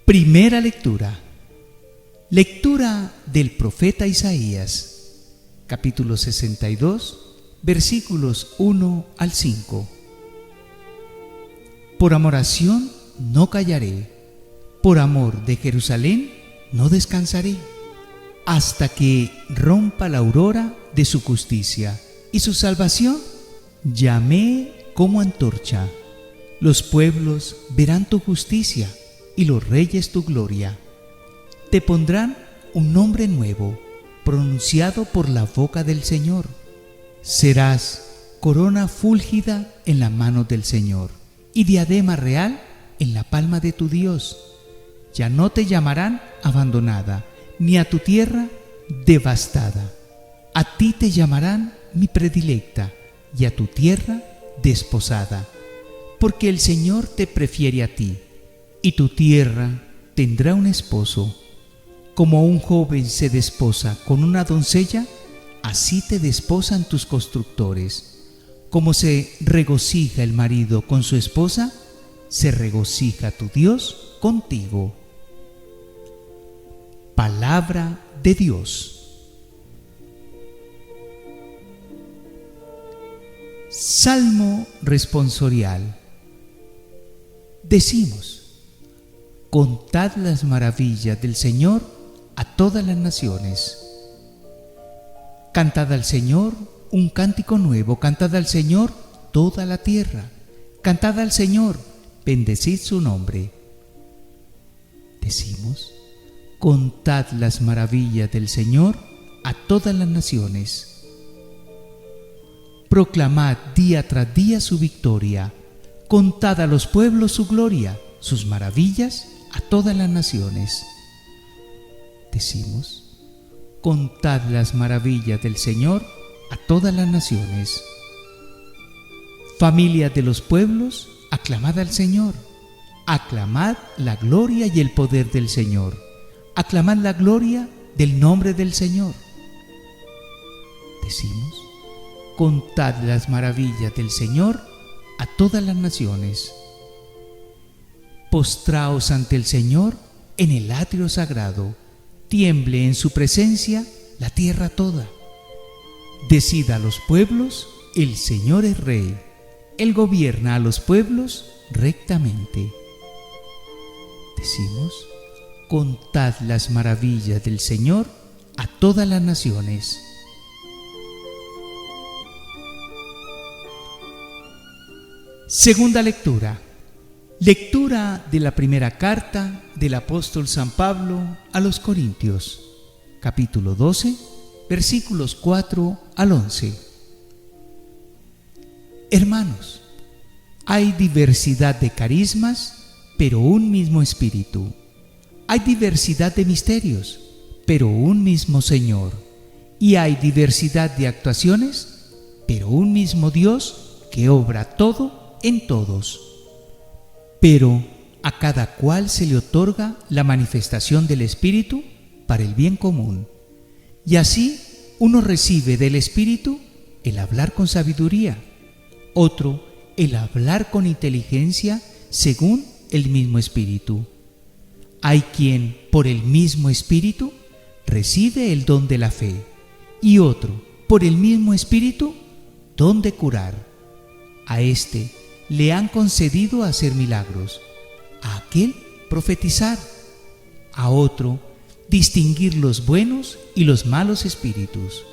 Primera lectura. Lectura del profeta Isaías, capítulo 62, versículos 1 al 5. Por amor a Sión no callaré, por amor de Jerusalén no descansaré, hasta que rompa la aurora de su justicia y su salvación llamé como antorcha. Los pueblos verán tu justicia y los reyes tu gloria. Te pondrán un nombre nuevo, pronunciado por la boca del Señor. Serás corona fúlgida en la mano del Señor y diadema real en la palma de tu Dios. Ya no te llamarán abandonada, ni a tu tierra devastada. A ti te llamarán mi predilecta, y a tu tierra desposada, porque el Señor te prefiere a ti, y tu tierra tendrá un esposo. Como un joven se desposa con una doncella, así te desposan tus constructores. Como se regocija el marido con su esposa, se regocija tu Dios contigo. Palabra de Dios. Salmo responsorial. Decimos: contad las maravillas del Señor a todas las naciones. Cantad al Señor un cántico nuevo, cantad al Señor toda la tierra. Cantad al Señor, bendecid su nombre. Decimos: contad las maravillas del Señor a todas las naciones. Proclamad día tras día su victoria. Contad a los pueblos su gloria, sus maravillas a todas las naciones. Decimos: contad las maravillas del Señor a todas las naciones. Familias de los pueblos, aclamad al Señor. Aclamad la gloria y el poder del Señor. Aclamad la gloria del nombre del Señor. Decimos: contad las maravillas del Señor a todas las naciones. Postraos ante el Señor en el atrio sagrado. Tiemble en su presencia la tierra toda. Decid a los pueblos: el Señor es Rey. Él gobierna a los pueblos rectamente. Decimos: contad las maravillas del Señor a todas las naciones. Segunda lectura. Lectura de la primera carta del apóstol San Pablo a los Corintios, capítulo 12, versículos 4 al 11. Hermanos, hay diversidad de carismas, pero un mismo Espíritu. Hay diversidad de misterios, pero un mismo Señor. Y hay diversidad de actuaciones, pero un mismo Dios que obra todo en todos. Pero a cada cual se le otorga la manifestación del Espíritu para el bien común. Y así uno recibe del Espíritu el hablar con sabiduría, otro el hablar con inteligencia según el mismo Espíritu. Hay quien por el mismo Espíritu recibe el don de la fe, y otro por el mismo Espíritu don de curar. A este le han concedido hacer milagros, a aquel profetizar, a otro distinguir los buenos y los malos espíritus,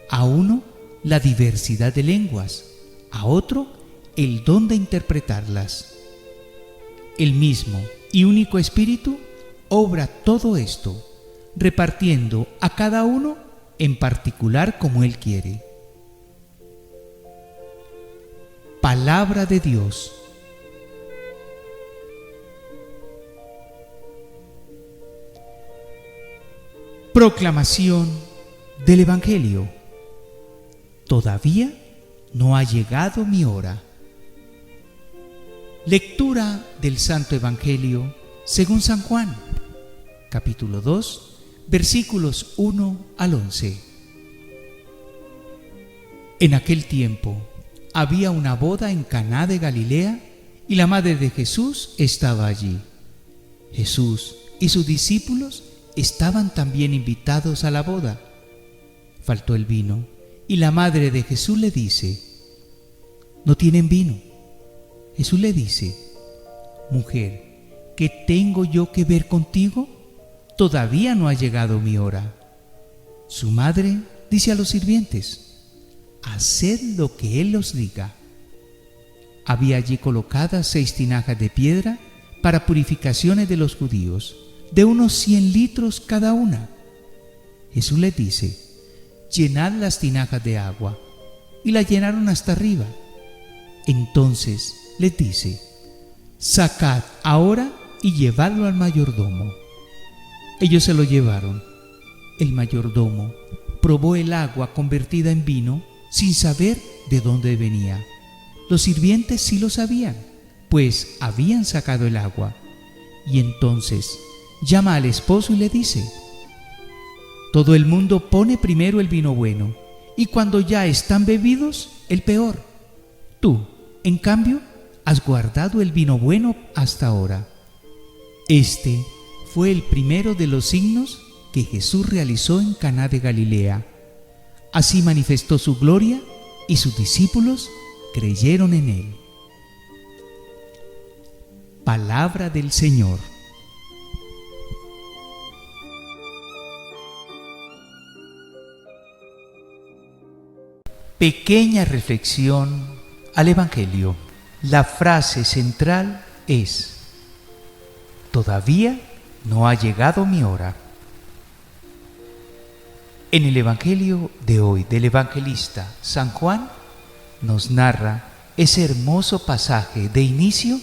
a uno la diversidad de lenguas, a otro el don de interpretarlas. El mismo y único Espíritu obra todo esto, repartiendo a cada uno en particular como Él quiere. Palabra de Dios. Proclamación del Evangelio. Todavía no ha llegado mi hora. Lectura del Santo Evangelio según San Juan, capítulo 2, versículos 1 al 11. En aquel tiempo había una boda en Caná de Galilea y la madre de Jesús estaba allí. Jesús y sus discípulos estaban también invitados a la boda. Faltó el vino y la madre de Jesús le dice: «No tienen vino». Jesús le dice: «Mujer, ¿qué tengo yo que ver contigo? Todavía no ha llegado mi hora». Su madre dice a los sirvientes: «Haced lo que él os diga». Había allí colocadas 6 tinajas de piedra para purificaciones de los judíos, de unos 100 litros cada una. Jesús les dice: «Llenad las tinajas de agua», y la llenaron hasta arriba. Entonces les dice: «Sacad ahora y llevadlo al mayordomo». Ellos se lo llevaron. El mayordomo probó el agua convertida en vino sin saber de dónde venía. Los sirvientes sí lo sabían, pues habían sacado el agua. Y entonces llama al esposo y le dice: «Todo el mundo pone primero el vino bueno, y cuando ya están bebidos, el peor. Tú, en cambio, has guardado el vino bueno hasta ahora». Este fue el primero de los signos que Jesús realizó en Caná de Galilea. Así manifestó su gloria y sus discípulos creyeron en él. Palabra del Señor. Pequeña reflexión al Evangelio. La frase central es: «Todavía no ha llegado mi hora». En el Evangelio de hoy del evangelista San Juan nos narra ese hermoso pasaje de inicio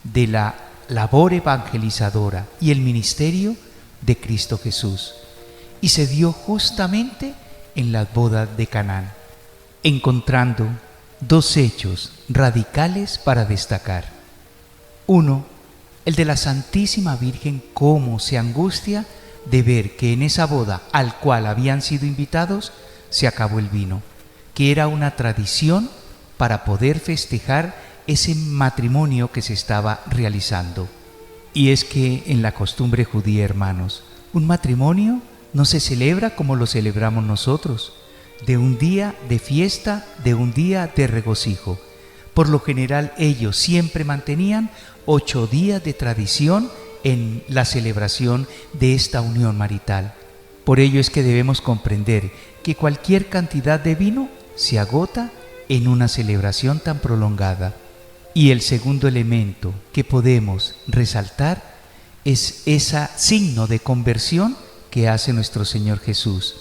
de la labor evangelizadora y el ministerio de Cristo Jesús, y se dio justamente en las bodas de Caná, encontrando 2 hechos radicales para destacar. Uno, el de la Santísima Virgen, cómo se angustia de ver que en esa boda al cual habían sido invitados se acabó el vino, que era una tradición para poder festejar ese matrimonio que se estaba realizando. Y es que en la costumbre judía, hermanos, un matrimonio no se celebra como lo celebramos nosotros, de un día de fiesta, de un día de regocijo. Por lo general ellos siempre mantenían 8 días de tradición en la celebración de esta unión marital. Por ello es que debemos comprender que cualquier cantidad de vino se agota en una celebración tan prolongada. Y el segundo elemento que podemos resaltar es ese signo de conversión que hace nuestro Señor Jesús,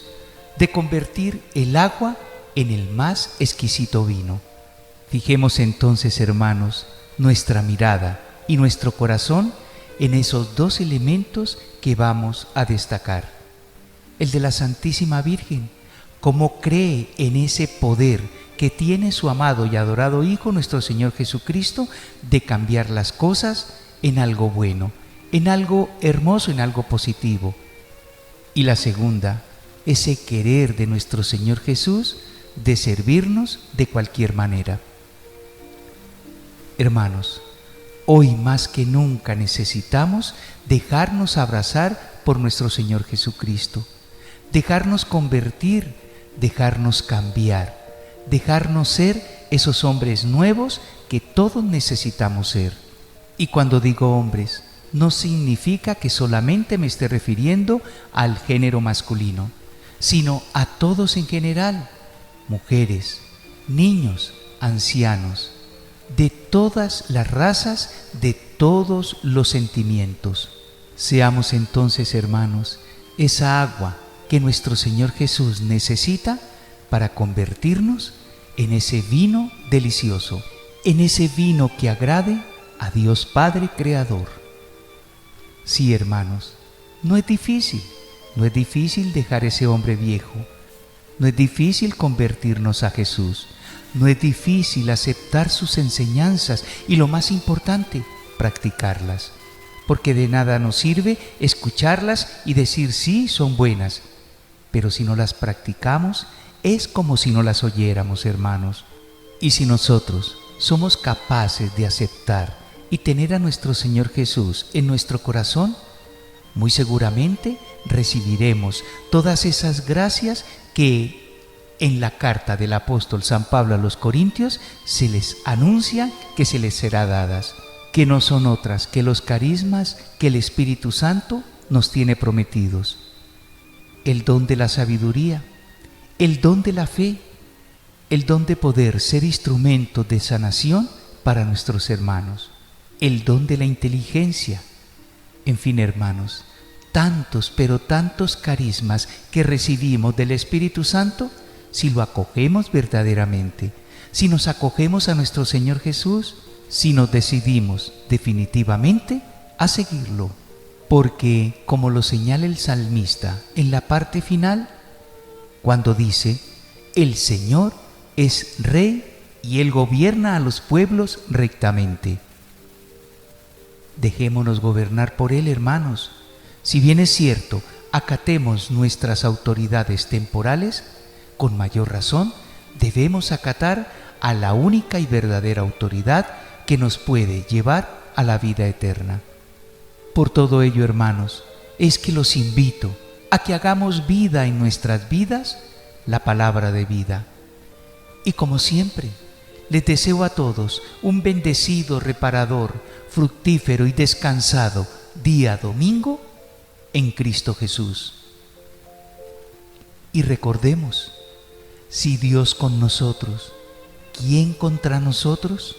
de convertir el agua en el más exquisito vino. Fijemos entonces, hermanos, nuestra mirada y nuestro corazón en esos 2 elementos que vamos a destacar. El de la Santísima Virgen, cómo cree en ese poder que tiene su amado y adorado Hijo, nuestro Señor Jesucristo, de cambiar las cosas en algo bueno, en algo hermoso, en algo positivo. Y la segunda, ese querer de nuestro Señor Jesús de servirnos de cualquier manera. Hermanos, hoy más que nunca necesitamos dejarnos abrazar por nuestro Señor Jesucristo, dejarnos convertir, dejarnos cambiar, dejarnos ser esos hombres nuevos que todos necesitamos ser. Y cuando digo hombres, no significa que solamente me esté refiriendo al género masculino, sino a todos en general, mujeres, niños, ancianos, de todas las razas, de todos los sentimientos. Seamos entonces, hermanos, esa agua que nuestro Señor Jesús necesita para convertirnos en ese vino delicioso, en ese vino que agrade a Dios Padre Creador. Sí, hermanos, no es difícil dejar ese hombre viejo, no es difícil convertirnos a Jesús, no es difícil aceptar sus enseñanzas y, lo más importante, practicarlas, porque de nada nos sirve escucharlas y decir sí, son buenas, pero si no las practicamos es como si no las oyéramos, hermanos. Y si nosotros somos capaces de aceptar y tener a nuestro Señor Jesús en nuestro corazón, muy seguramente recibiremos todas esas gracias que en la carta del apóstol San Pablo a los Corintios se les anuncia que se les será dadas, que no son otras que los carismas que el Espíritu Santo nos tiene prometidos. El don de la sabiduría, el don de la fe, el don de poder ser instrumento de sanación para nuestros hermanos, el don de la inteligencia. En fin, hermanos, tantos, pero tantos carismas que recibimos del Espíritu Santo si lo acogemos verdaderamente, si nos acogemos a nuestro Señor Jesús, si nos decidimos definitivamente a seguirlo. Porque, como lo señala el salmista en la parte final, cuando dice, el Señor es Rey y Él gobierna a los pueblos rectamente. Dejémonos gobernar por Él, hermanos. Si bien es cierto, acatemos nuestras autoridades temporales, con mayor razón debemos acatar a la única y verdadera autoridad que nos puede llevar a la vida eterna. Por todo ello, hermanos, es que los invito a que hagamos vida en nuestras vidas la palabra de vida. Y como siempre, les deseo a todos un bendecido, reparador, fructífero y descansado día domingo en Cristo Jesús. Y recordemos, si Dios con nosotros, ¿quién contra nosotros?